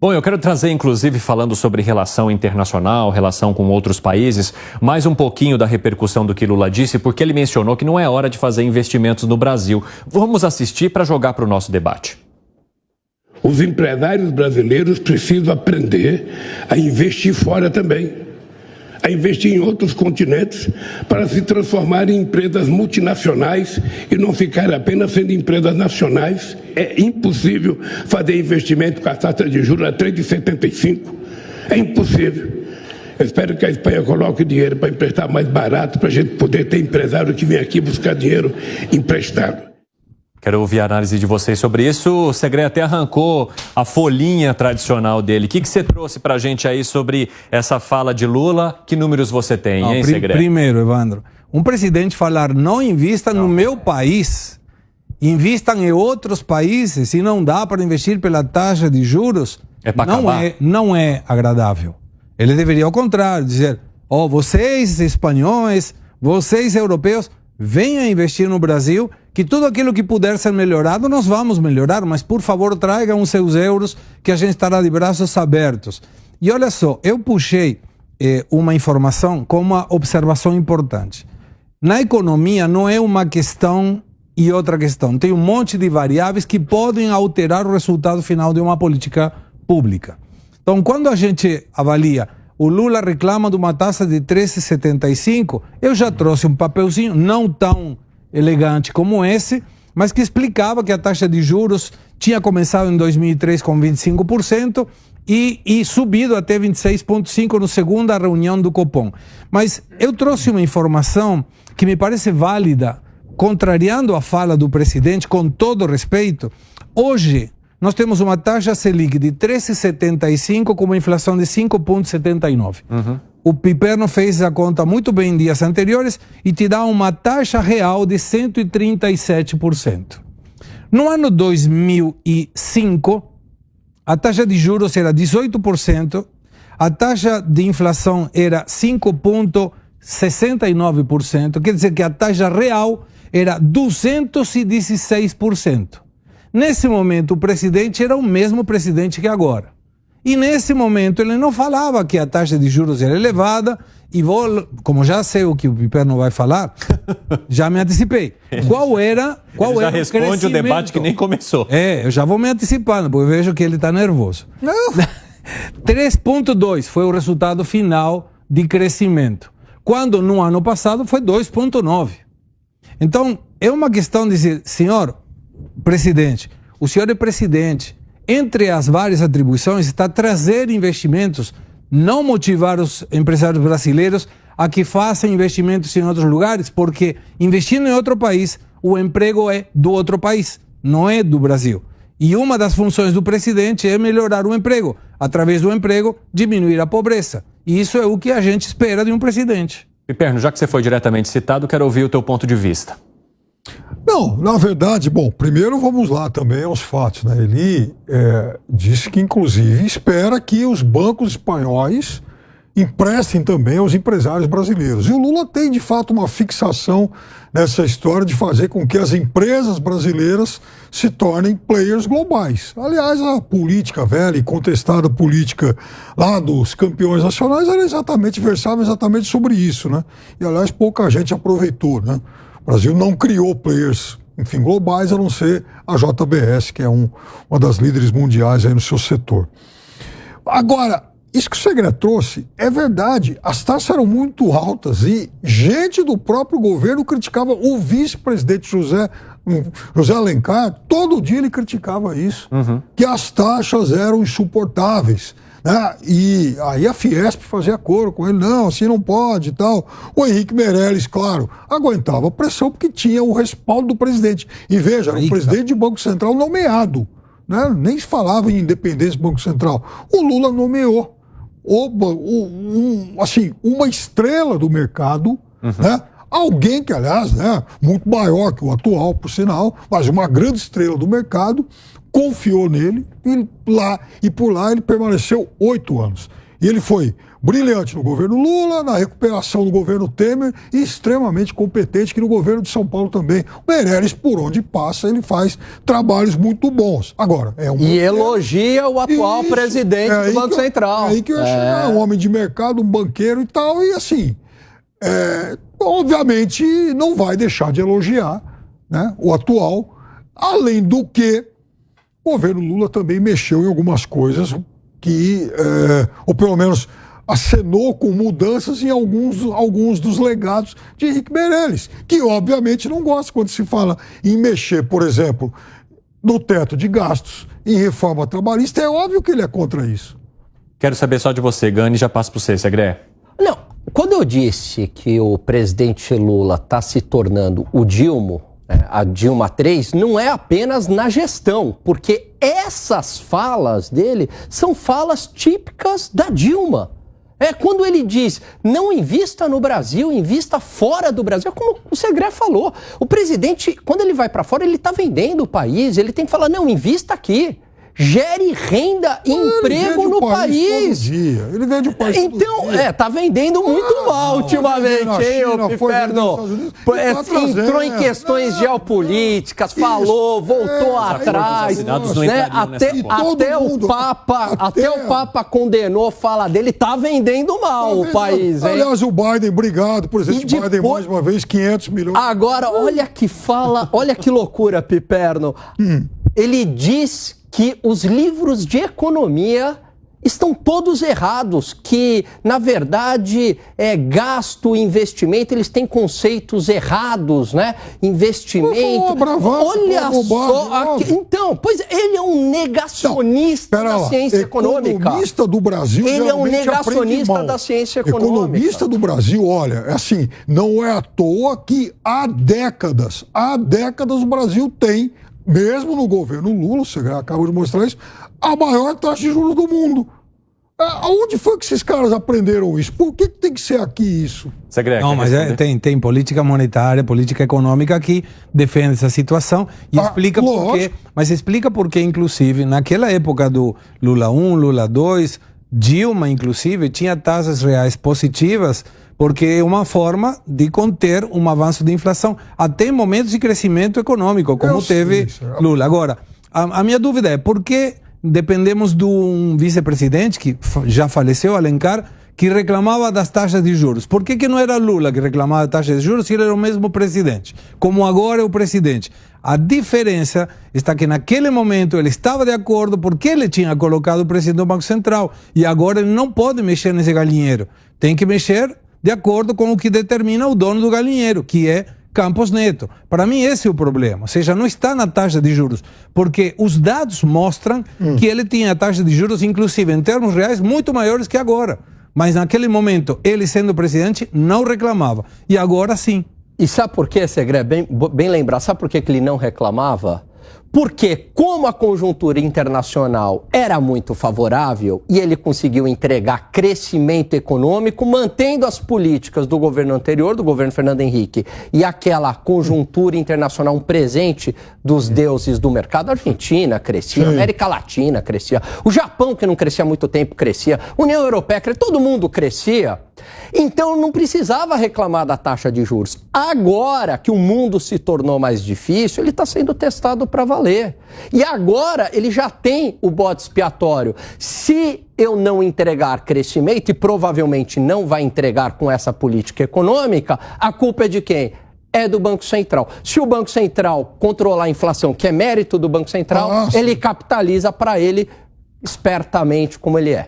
Bom, eu quero trazer, inclusive, falando sobre relação internacional, relação com outros países, mais um pouquinho da repercussão do que Lula disse, porque ele mencionou que não é hora de fazer investimentos no Brasil. Vamos assistir para jogar para o nosso debate. Os empresários brasileiros precisam aprender a investir fora também, a investir em outros continentes para se transformar em empresas multinacionais e não ficar apenas sendo empresas nacionais. É impossível fazer investimento com a taxa de juros a 3,75. É impossível. Eu espero que a Espanha coloque dinheiro para emprestar mais barato, para a gente poder ter empresário que vem aqui buscar dinheiro emprestado. Quero ouvir a análise de vocês sobre isso. O Segré até arrancou a folhinha tradicional dele. O que você trouxe para a gente aí sobre essa fala de Lula? Que números você tem, hein, Segré? Primeiro, Evandro, um presidente falar não invista no meu país, invista em outros países e não dá para investir pela taxa de juros, não é agradável. Ele deveria, ao contrário, dizer, vocês espanhóis, vocês europeus, venham investir no Brasil, que tudo aquilo que puder ser melhorado, nós vamos melhorar, mas por favor tragam os seus euros, que a gente estará de braços abertos. E olha só, eu puxei uma informação com uma observação importante. Na economia não é uma questão e outra questão. Tem um monte de variáveis que podem alterar o resultado final de uma política pública. Então, quando a gente avalia, o Lula reclama de uma taxa de 13,75, eu já trouxe um papelzinho, não tão elegante como esse, mas que explicava que a taxa de juros tinha começado em 2003 com 25% e subido até 26,5% na segunda reunião do Copom. Mas eu trouxe uma informação que me parece válida, contrariando a fala do presidente, com todo respeito. Hoje, nós temos uma taxa Selic de 13,75 com uma inflação de 5,79. O Piperno fez a conta muito bem em dias anteriores e te dá uma taxa real de 137%. No ano 2005, a taxa de juros era 18%, a taxa de inflação era 5,69%, quer dizer que a taxa real era 216%. Nesse momento, o presidente era o mesmo presidente que agora. E nesse momento ele não falava que a taxa de juros era elevada e como já sei o que o Piperno vai falar, já me antecipei. Qual era ele já responde o debate que nem começou. Eu já vou me antecipando, porque eu vejo que ele está nervoso. 3,2 foi o resultado final de crescimento, quando no ano passado foi 2,9. Então, é uma questão de dizer, senhor presidente, o senhor é presidente, entre as várias atribuições está trazer investimentos, não motivar os empresários brasileiros a que façam investimentos em outros lugares, porque investindo em outro país, o emprego é do outro país, não é do Brasil. E uma das funções do presidente é melhorar o emprego, através do emprego, diminuir a pobreza. E isso é o que a gente espera de um presidente. Piperno, já que você foi diretamente citado, quero ouvir o teu ponto de vista. Não, na verdade, primeiro vamos lá também aos fatos, né? Ele disse que, inclusive, espera que os bancos espanhóis emprestem também aos empresários brasileiros. E o Lula tem, de fato, uma fixação nessa história de fazer com que as empresas brasileiras se tornem players globais. Aliás, a política velha e contestada política lá dos campeões nacionais versava exatamente sobre isso, né? E, aliás, pouca gente aproveitou, né? O Brasil não criou players, globais, a não ser a JBS, que é uma das líderes mundiais aí no seu setor. Agora, isso que o Segré trouxe é verdade. As taxas eram muito altas e gente do próprio governo criticava. O vice-presidente José Alencar, todo dia ele criticava isso, que as taxas eram insuportáveis. E aí a Fiesp fazia coro com ele, não, assim não pode e tal. O Henrique Meirelles, claro, aguentava a pressão porque tinha o respaldo do presidente. E veja, era o presidente do Banco Central nomeado, né? Nem se falava em independência do Banco Central. O Lula nomeou uma estrela do mercado, né? Alguém que, aliás, muito maior que o atual, por sinal, mas uma grande estrela do mercado, confiou nele e por lá ele permaneceu 8 anos. E ele foi brilhante no governo Lula, na recuperação do governo Temer e extremamente competente que no governo de São Paulo também. O Meirelles, por onde passa, ele faz trabalhos muito bons. Agora, E elogia o atual presidente do Banco Central. É aí que eu ia chegar, um homem de mercado, um banqueiro e tal, e assim, obviamente não vai deixar de elogiar, né, o atual, além do que o governo Lula também mexeu em algumas coisas que, ou pelo menos acenou com mudanças em alguns dos legados de Henrique Meirelles, que obviamente não gosta quando se fala em mexer, por exemplo, no teto de gastos, em reforma trabalhista, é óbvio que ele é contra isso. Quero saber só de você, Gani, já passo para você, Segré. Não, quando eu disse que o presidente Lula está se tornando o Dilma, a Dilma 3, não é apenas na gestão, porque essas falas dele são falas típicas da Dilma. Quando ele diz, não invista no Brasil, invista fora do Brasil, como o Segré falou. O presidente, quando ele vai para fora, ele está vendendo o país, ele tem que falar, não, invista aqui. Gere renda e emprego no país. Todo dia. Ele vende o país então, todo dia. tá vendendo muito mal ultimamente, hein, ô Piperno? Entrou em questões geopolíticas, falou, voltou atrás, né? Até o Papa condenou, fala dele, tá vendendo mal o país, hein? Aliás, o Biden, obrigado, presidente Biden, mais uma vez, 500 milhões. Agora, olha que fala, olha que loucura, Piperno. Ele diz que os livros de economia estão todos errados, que, na verdade, gasto e investimento, eles têm conceitos errados, né? Investimento... Olha só... Então, pois ele é um negacionista da ciência econômica. Economista do Brasil... Ele é um negacionista da ciência econômica. Economista do Brasil, olha, assim, não é à toa que há décadas o Brasil tem, mesmo no governo Lula, você acabou de mostrar isso, a maior taxa de juros do mundo. Aonde foi que esses caras aprenderam isso? Por que tem que ser aqui isso? Não, mas tem política monetária, política econômica que defende essa situação e explica por quê. Mas explica por que, inclusive, naquela época do Lula 1, Lula 2, Dilma, inclusive, tinha taxas reais positivas, porque é uma forma de conter um avanço de inflação, até em momentos de crescimento econômico, como teve Lula. Agora, a minha dúvida é por que dependemos de um vice-presidente, que já faleceu, Alencar, que reclamava das taxas de juros. Por que não era Lula que reclamava das taxas de juros se ele era o mesmo presidente? Como agora é o presidente. A diferença está que naquele momento ele estava de acordo porque ele tinha colocado o presidente do Banco Central e agora ele não pode mexer nesse galinheiro. Tem que mexer de acordo com o que determina o dono do galinheiro, que é Campos Neto. Para mim esse é o problema, ou seja, não está na taxa de juros, porque os dados mostram que ele tinha taxa de juros, inclusive em termos reais, muito maiores que agora. Mas naquele momento, ele sendo presidente, não reclamava. E agora sim. E sabe por quê, Segré? Bem lembrar, sabe por que ele não reclamava? Porque como a conjuntura internacional era muito favorável e ele conseguiu entregar crescimento econômico, mantendo as políticas do governo anterior, do governo Fernando Henrique, e aquela conjuntura internacional, um presente dos deuses do mercado. A Argentina crescia, a América Latina crescia, o Japão, que não crescia há muito tempo, crescia, a União Europeia crescia, todo mundo crescia. Então não precisava reclamar da taxa de juros. Agora que o mundo se tornou mais difícil, ele está sendo testado para valer. E agora ele já tem o bode expiatório. Se eu não entregar crescimento, e provavelmente não vai entregar com essa política econômica, a culpa é de quem? É do Banco Central. Se o Banco Central controlar a inflação, que é mérito do Banco Central, ele capitaliza para ele espertamente como ele é.